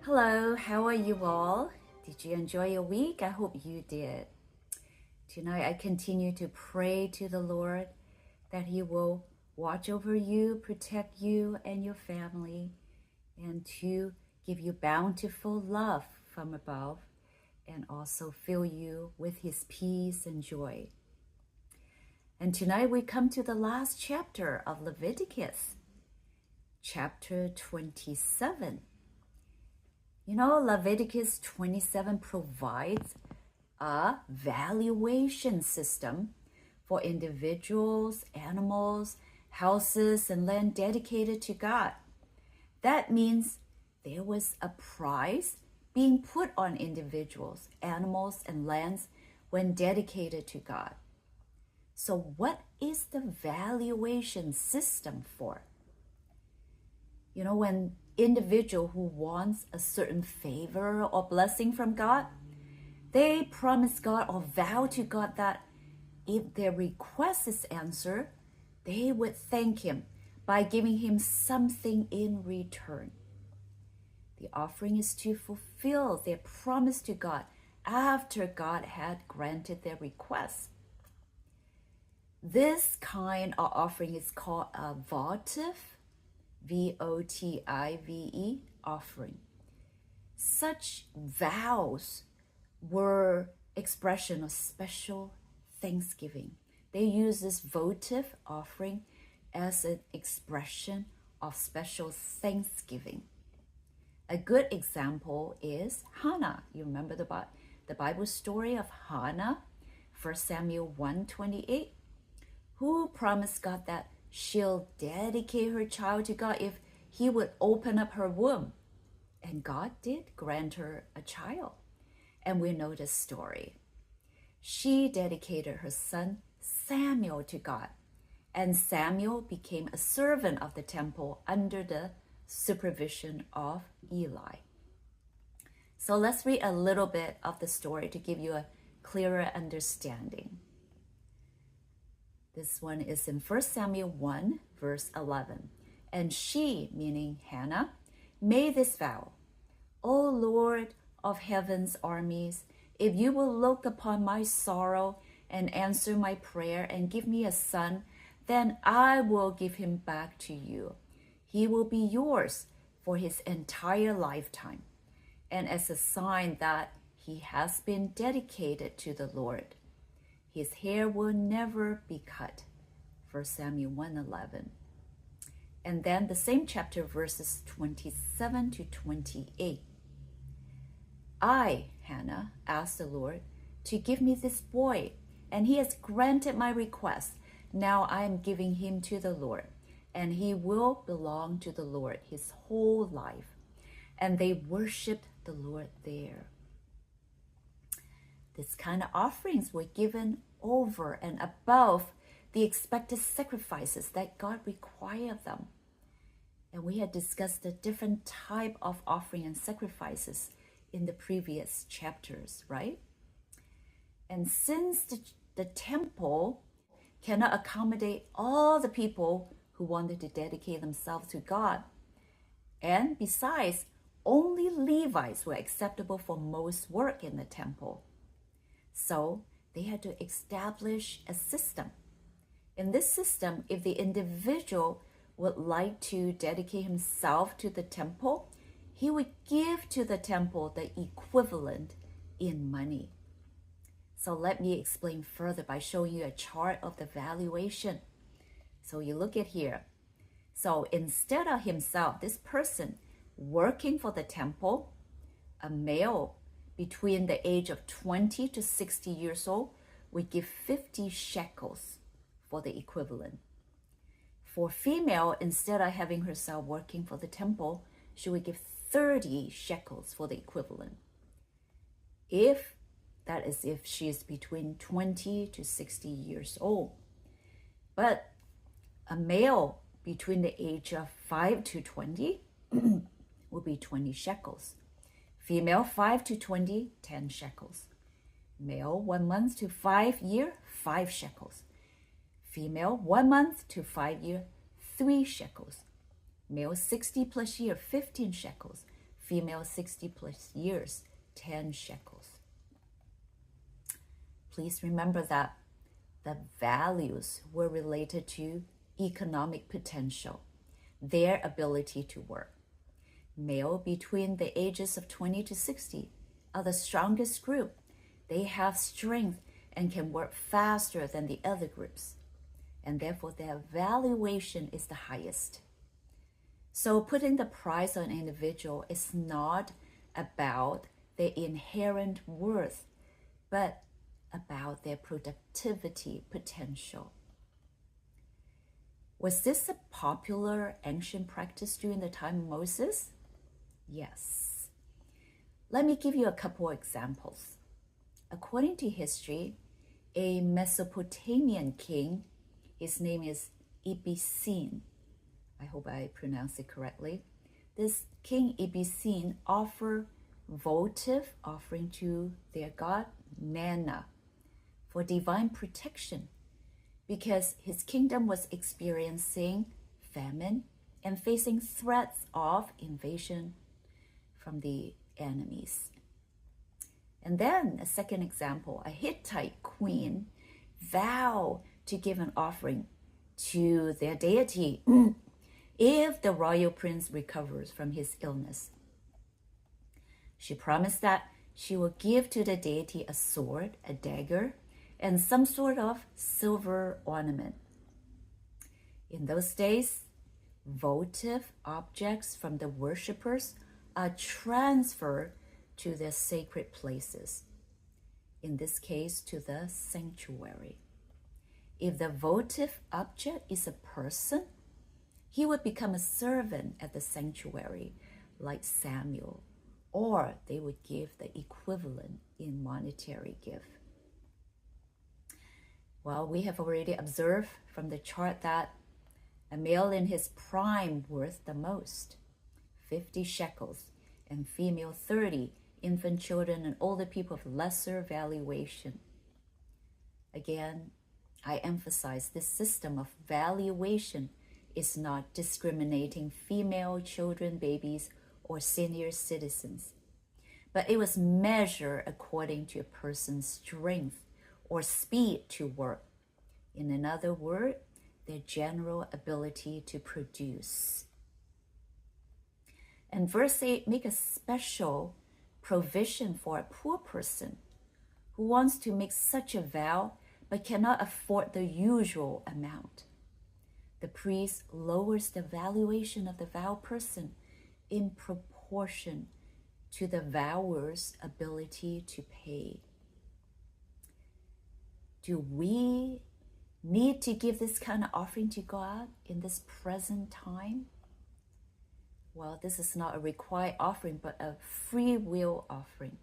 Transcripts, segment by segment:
Hello, how are you all? Did you enjoy your week? I hope you did. Tonight, I continue to pray to the Lord that He will watch over you, protect you and your family, and to give you bountiful love from above, and also fill you with His peace and joy. And tonight, we come to the last chapter of Leviticus, chapter 27. You know, Leviticus 27 provides a valuation system for individuals, animals, houses, and land dedicated to God. That means there was a price being put on individuals, animals, and lands when dedicated to God. So what is the valuation system for? You know, when individual who wants a certain favor or blessing from God, they promise God or vow to God that if their request is answered, they would thank Him by giving Him something in return. The offering is to fulfill their promise to God after God had granted their request. This kind of offering is called a votive, V-O-T-I-V-E, offering. Such vows were expression of special thanksgiving. They use this votive offering as an expression of special thanksgiving. A good example is Hannah. You remember the Bible story of Hannah, 1 Samuel 1:28, who promised God that she'll dedicate her child to God if He would open up her womb. And God did grant her a child. And we know the story. She dedicated her son Samuel to God. And Samuel became a servant of the temple under the supervision of Eli. So let's read a little bit of the story to give you a clearer understanding. This one is in 1 Samuel 1, verse 11. And she, meaning Hannah, made this vow. O Lord of heaven's armies, if you will look upon my sorrow and answer my prayer and give me a son, then I will give him back to you. He will be yours for his entire lifetime, and as a sign that he has been dedicated to the Lord. His hair will never be cut. 1 Samuel 1:11. And then the same chapter, verses 27 to 28. I, Hannah, asked the Lord to give me this boy, and He has granted my request. Now I am giving him to the Lord, and he will belong to the Lord his whole life. And they worshiped the Lord there. This kind of offerings were given over and above the expected sacrifices that God required of them. And we had discussed the different type of offering and sacrifices in the previous chapters, right? And since the temple cannot accommodate all the people who wanted to dedicate themselves to God, and besides, only Levites were acceptable for most work in the temple. So they had to establish a system. In this system, if the individual would like to dedicate himself to the temple, he would give to the temple the equivalent in money. So let me explain further by showing you a chart of the valuation. So you look at here. So instead of himself, this person working for the temple, a male between the age of 20 to 60 years old would give 50 shekels for the equivalent. For female, instead of having herself working for the temple, she would give 30 shekels for the equivalent. If she is between 20 to 60 years old. But a male between the age of 5 to 20 will be 20 shekels. Female 5 to 20, 10 shekels. Male 1 month to 5 year, 5 shekels. Female 1 month to 5 year, 3 shekels. Male 60 plus year, 15 shekels. female 60 plus years, 10 shekels. Please remember that the values were related to economic potential, their ability to work. Male between the ages of 20 to 60 are the strongest group. They have strength and can work faster than the other groups, and therefore their valuation is the highest. So putting the price on an individual is not about their inherent worth, but about their productivity potential. Was this a popular ancient practice during the time of Moses? Yes. Let me give you a couple examples. According to history, a Mesopotamian king, his name is Ibisin. I hope I pronounced it correctly. This King Ibisin offered votive offering to their god Nana for divine protection because his kingdom was experiencing famine and facing threats of invasion from the enemies. And then a second example, a Hittite queen vowed to give an offering to their deity if the royal prince recovers from his illness. She promised that she will give to the deity a sword, a dagger, and some sort of silver ornament. In those days, votive objects from the worshippers are transferred to their sacred places, in this case to the sanctuary. If the votive object is a person, he would become a servant at the sanctuary like Samuel, or they would give the equivalent in monetary gift. Well, we have already observed from the chart that a male in his prime worth the most, 50 shekels, and female 30, infant children and older people of lesser valuation. Again, I emphasize this system of valuation is not discriminating female children, babies, or senior citizens, but it was measured according to a person's strength or speed to work. In another word, their general ability to produce. And verse 8 make a special provision for a poor person who wants to make such a vow but cannot afford the usual amount. The priest lowers the valuation of the vow person in proportion to the vower's ability to pay. Do we need to give this kind of offering to God in this present time? Well, this is not a required offering, but a free will offering.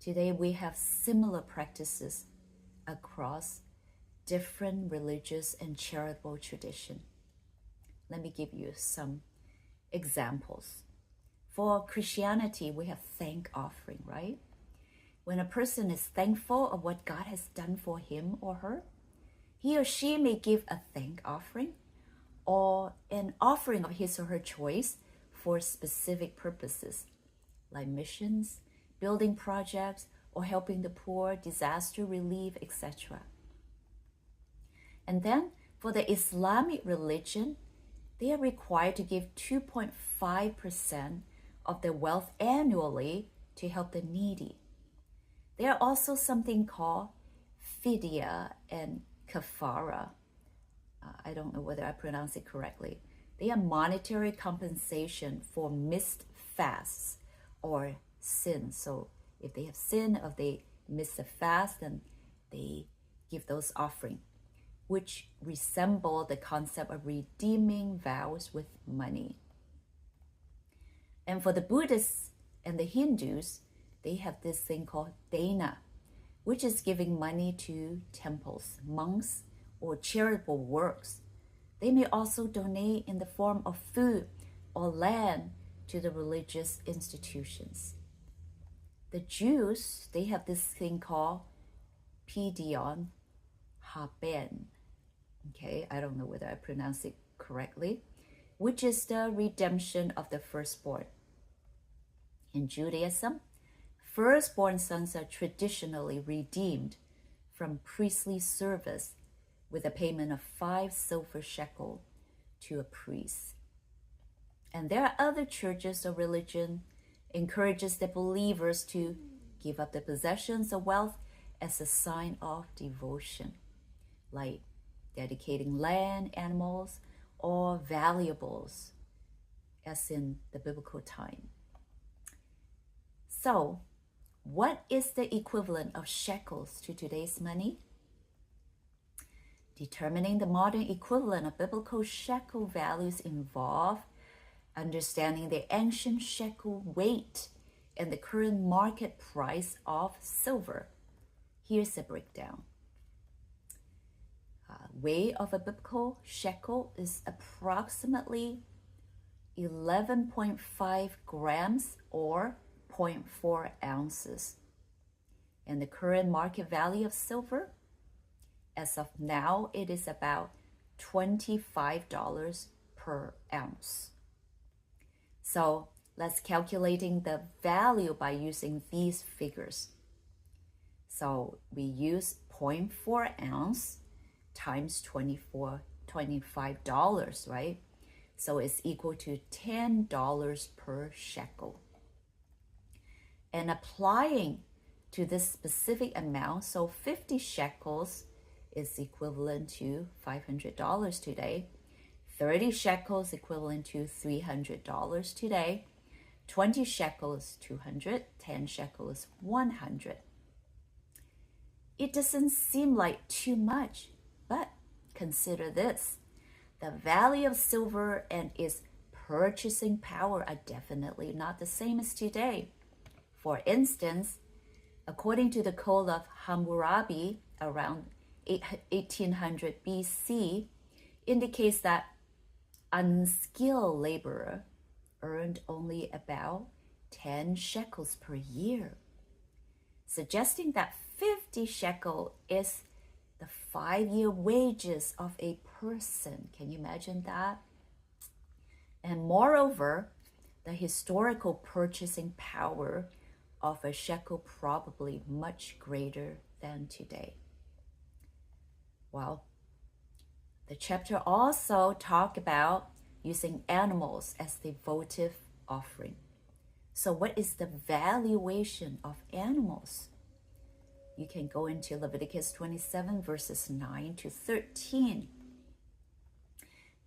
Today we have similar practices across different religious and charitable tradition. Let me give you some examples. For Christianity, we have thank offering, right? When a person is thankful of what God has done for him or her, he or she may give a thank offering or an offering of his or her choice for specific purposes, like missions, building projects, or helping the poor, disaster relief, etc. And then for the Islamic religion, they are required to give 2.5% of their wealth annually to help the needy. There are also something called fidya and kafara. I don't know whether I pronounce it correctly. They are monetary compensation for missed fasts or sins. So if they have sinned or they miss a fast, then they give those offerings, which resemble the concept of redeeming vows with money. And for the Buddhists and the Hindus, they have this thing called dana, which is giving money to temples, monks, or charitable works. They may also donate in the form of food or land to the religious institutions. The Jews, they have this thing called pidyon haben. Okay, I don't know whether I pronounce it correctly, which is the redemption of the firstborn. In Judaism, firstborn sons are traditionally redeemed from priestly service with a payment of 5 silver shekel to a priest. And there are other churches or religion encourages the believers to give up the possessions or wealth as a sign of devotion, like dedicating land, animals, or valuables, as in the biblical time. So, what is the equivalent of shekels to today's money? Determining the modern equivalent of biblical shekel values involve understanding the ancient shekel weight and the current market price of silver. Here's a breakdown. Weight of a biblical shekel is approximately 11.5 grams or 0.4 ounces. And the current market value of silver, as of now, it is about $25 per ounce. So let's calculating the value by using these figures. So we use 0.4 ounce times $25, right? So it's equal to $10 per shekel. And applying to this specific amount, so 50 shekels is equivalent to $500 today. 30 shekels equivalent to $300 today. 20 shekels, 200. 10 shekels, 100. It doesn't seem like too much, but consider this. The value of silver and its purchasing power are definitely not the same as today. For instance, according to the Code of Hammurabi around 1800 BC, indicates that unskilled laborer earned only about 10 shekels per year, suggesting that 50 shekel is the 5-year wages of a person. Can you imagine that? And moreover, the historical purchasing power of a shekel probably much greater than today. Well, the chapter also talk about using animals as the votive offering. So what is the valuation of animals? You can go into Leviticus 27 verses 9 to 13.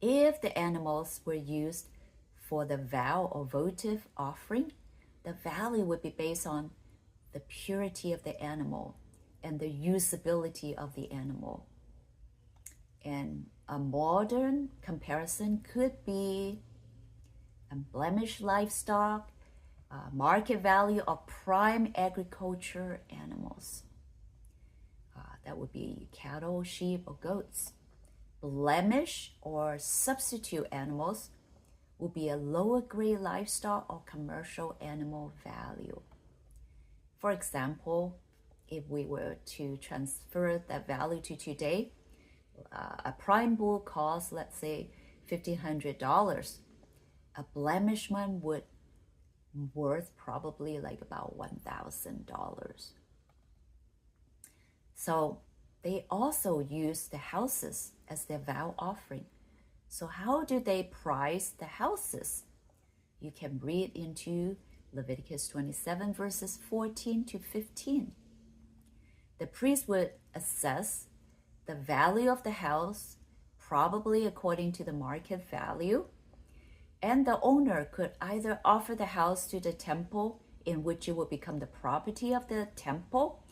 If the animals were used for the vow or votive offering, the value would be based on the purity of the animal and the usability of the animal. And a modern comparison could be unblemished livestock, market value of prime agriculture animals. That would be cattle, sheep, or goats. Blemish or substitute animals would be a lower grade livestock or commercial animal value. For example, if we were to transfer that value to today, a prime bull costs, let's say, $1,500. A blemish one would worth probably like about $1,000. So they also use the houses as their vow offering. So how do they price the houses? You can read into Leviticus 27 verses 14 to 15. The priest would assess the value of the house, probably according to the market value, and the owner could either offer the house to the temple, in which it would become the property of the temple,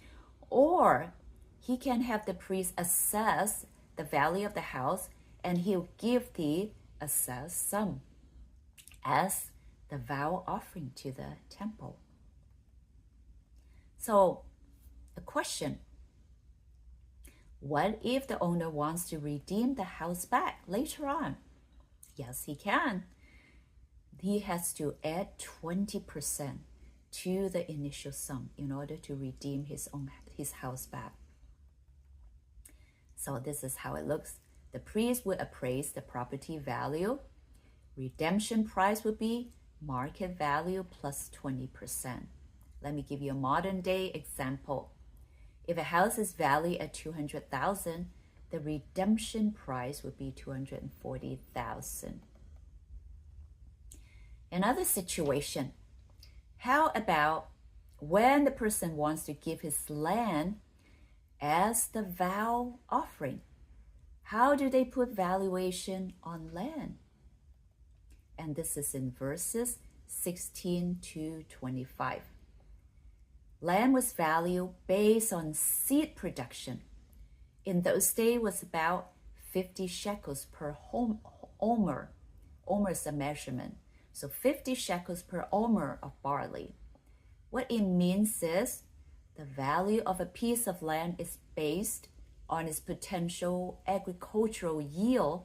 or he can have the priest assess the value of the house, and he'll give the assessed sum as the vow offering to the temple. So, a question: what if the owner wants to redeem the house back later on? Yes, he can. He has to add 20% to the initial sum in order to redeem his house back. So this is how it looks. The priest would appraise the property value. Redemption price would be market value plus 20%. Let me give you a modern day example. If a house is valued at $200,000, the redemption price would be $240,000. Another situation, how about when the person wants to give his land as the vow offering? How do they put valuation on land? And this is in verses 16 to 25. Land was valued based on seed production. In those days, was about 50 shekels per omer. Omer is a measurement. So 50 shekels per omer of barley. What it means is the value of a piece of land is based on its potential agricultural yield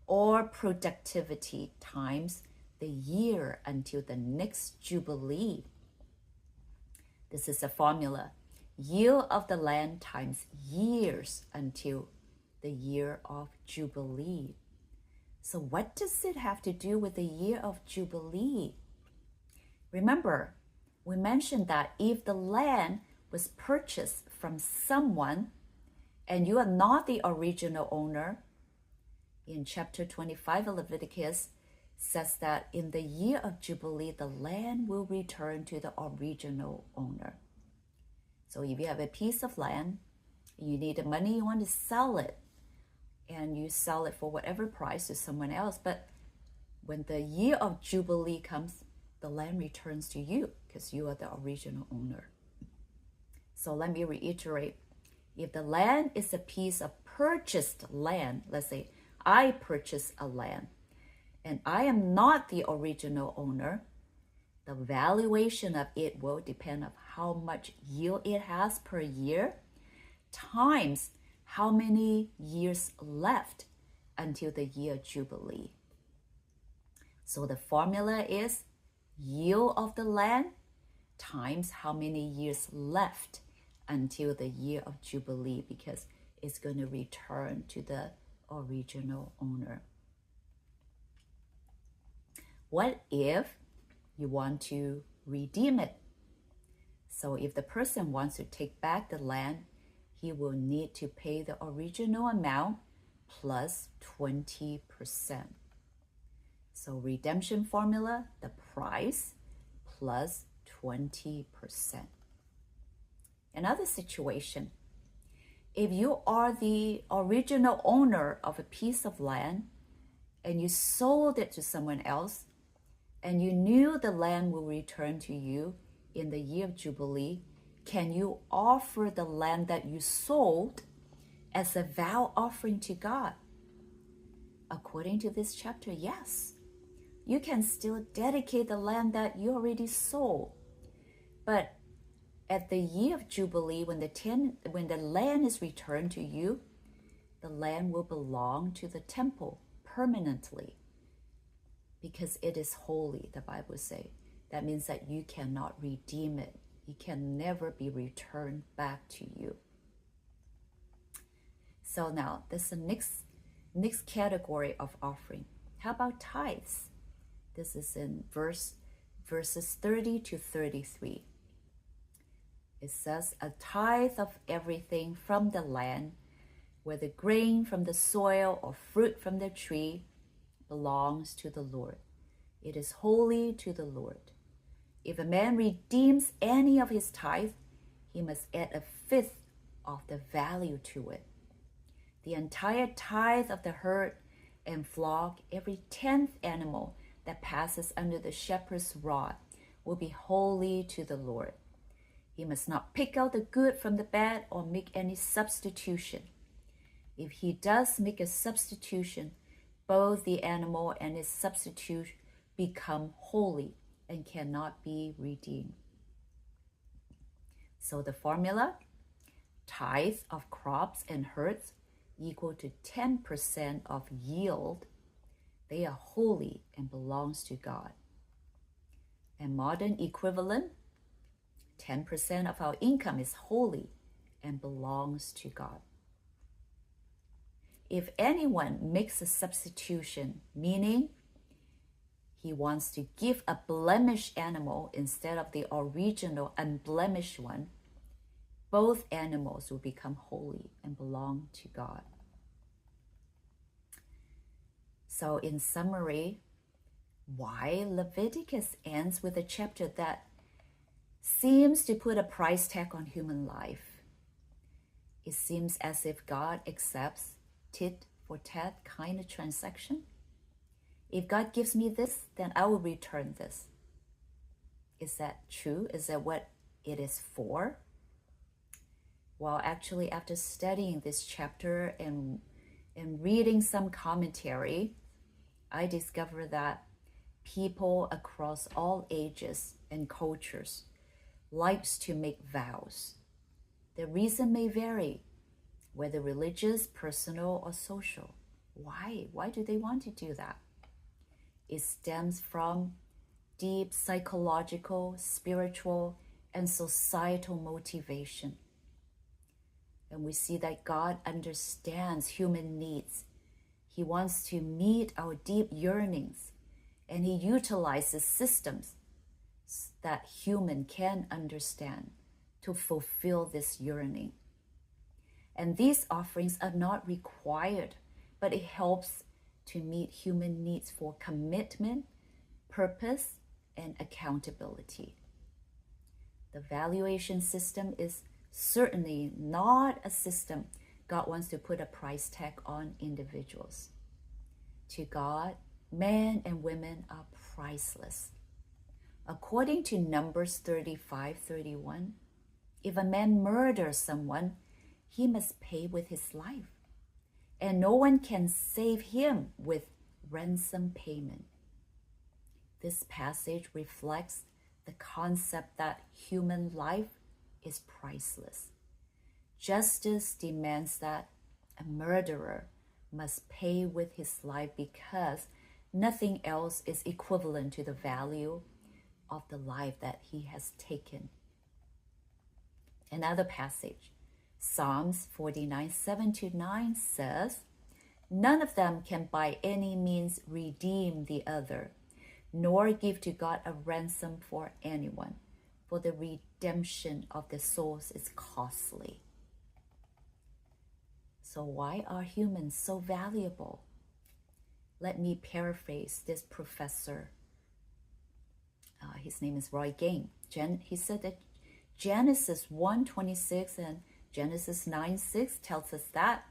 or productivity times the year until the next Jubilee. This is a formula. Yield of the land times years until the year of Jubilee. So what does it have to do with the year of Jubilee? Remember, we mentioned that if the land was purchased from someone and you are not the original owner, in chapter 25 of Leviticus says that in the year of Jubilee, the land will return to the original owner. So if you have a piece of land, you need the money, you want to sell it, and you sell it for whatever price to someone else. But when the year of Jubilee comes, the land returns to you because you are the original owner. So let me reiterate. If the land is a piece of purchased land, let's say I purchase a land and I am not the original owner, the valuation of it will depend on how much yield it has per year times how many years left until the year Jubilee. So the formula is yield of the land times how many years left until the year of Jubilee, because it's going to return to the original owner. What if you want to redeem it? So if the person wants to take back the land, he will need to pay the original amount plus 20%. So redemption formula, the price plus 20%. Another situation, if you are the original owner of a piece of land and you sold it to someone else and you knew the land will return to you in the year of Jubilee, can you offer the land that you sold as a vow offering to God? According to this chapter, yes. You can still dedicate the land that you already sold. But at the year of Jubilee, when the land is returned to you, the land will belong to the temple permanently because it is holy, the Bible says. That means that you cannot redeem it. It can never be returned back to you. So now, this is the next category of offering. How about tithes? This is in verses 30 to 33. It says, a tithe of everything from the land, whether grain from the soil or fruit from the tree, belongs to the Lord. It is holy to the Lord. If a man redeems any of his tithe, he must add a fifth of the value to it. The entire tithe of the herd and flock, every 10th animal that passes under the shepherd's rod, will be holy to the Lord. He must not pick out the good from the bad or make any substitution. If he does make a substitution, both the animal and its substitute become holy and cannot be redeemed. So the formula, tithe of crops and herds equal to 10% of yield. They are holy and belongs to God. And modern equivalent, 10% of our income is holy and belongs to God. If anyone makes a substitution, meaning He wants to give a blemished animal instead of the original unblemished one. Both animals will become holy and belong to God. So in summary, why Leviticus ends with a chapter that seems to put a price tag on human life? It seems as if God accepts tit for tat kind of transaction. If God gives me this, then I will return this. Is that true? Is that what it is for? Well, actually, after studying this chapter and reading some commentary, I discovered that people across all ages and cultures likes to make vows. The reason may vary, whether religious, personal, or social. Why? Why do they want to do that? It stems from deep psychological, spiritual, and societal motivation. And we see that God understands human needs. He wants to meet our deep yearnings, and He utilizes systems that human can understand to fulfill this yearning. And these offerings are not required, but it helps to meet human needs for commitment, purpose, and accountability. The valuation system is certainly not a system God wants to put a price tag on individuals. To God, men and women are priceless. According to Numbers 35:31, if a man murders someone, he must pay with his life, and no one can save him with ransom payment. This passage reflects the concept that human life is priceless. Justice demands that a murderer must pay with his life because nothing else is equivalent to the value of the life that he has taken. Another passage, Psalms 49:7-9 says, "None of them can by any means redeem the other, nor give to God a ransom for anyone, for the redemption of the souls is costly." So why are humans so valuable? Let me paraphrase this professor. His name is Roy Gain. He said that Genesis 1:26 and Genesis 9:6 tells us that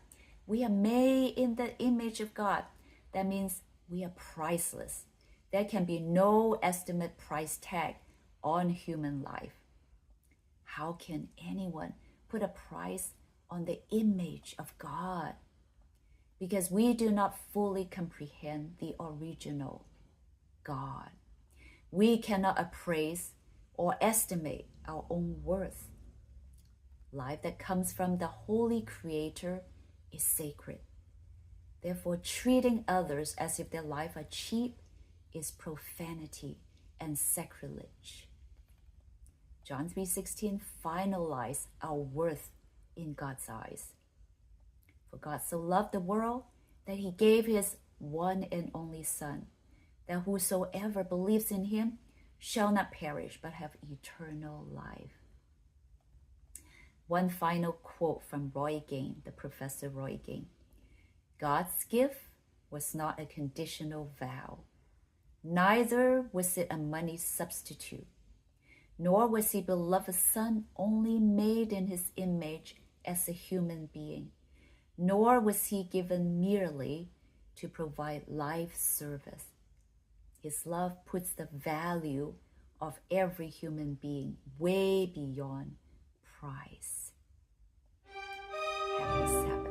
we are made in the image of God. That means we are priceless. There can be no estimate price tag on human life. How can anyone put a price on the image of God? Because we do not fully comprehend the original God. We cannot appraise or estimate our own worth. Life that comes from the Holy Creator is sacred. Therefore, treating others as if their life are cheap is profanity and sacrilege. John 3:16 finalizes our worth in God's eyes. For God so loved the world that He gave His one and only Son, that whosoever believes in Him shall not perish but have eternal life. One final quote from Roy Gain, the Professor Roy Gain. God's gift was not a conditional vow. Neither was it a money substitute. Nor was He beloved Son only made in His image as a human being. Nor was He given merely to provide life service. His love puts the value of every human being way beyond price. Happy Sabbath.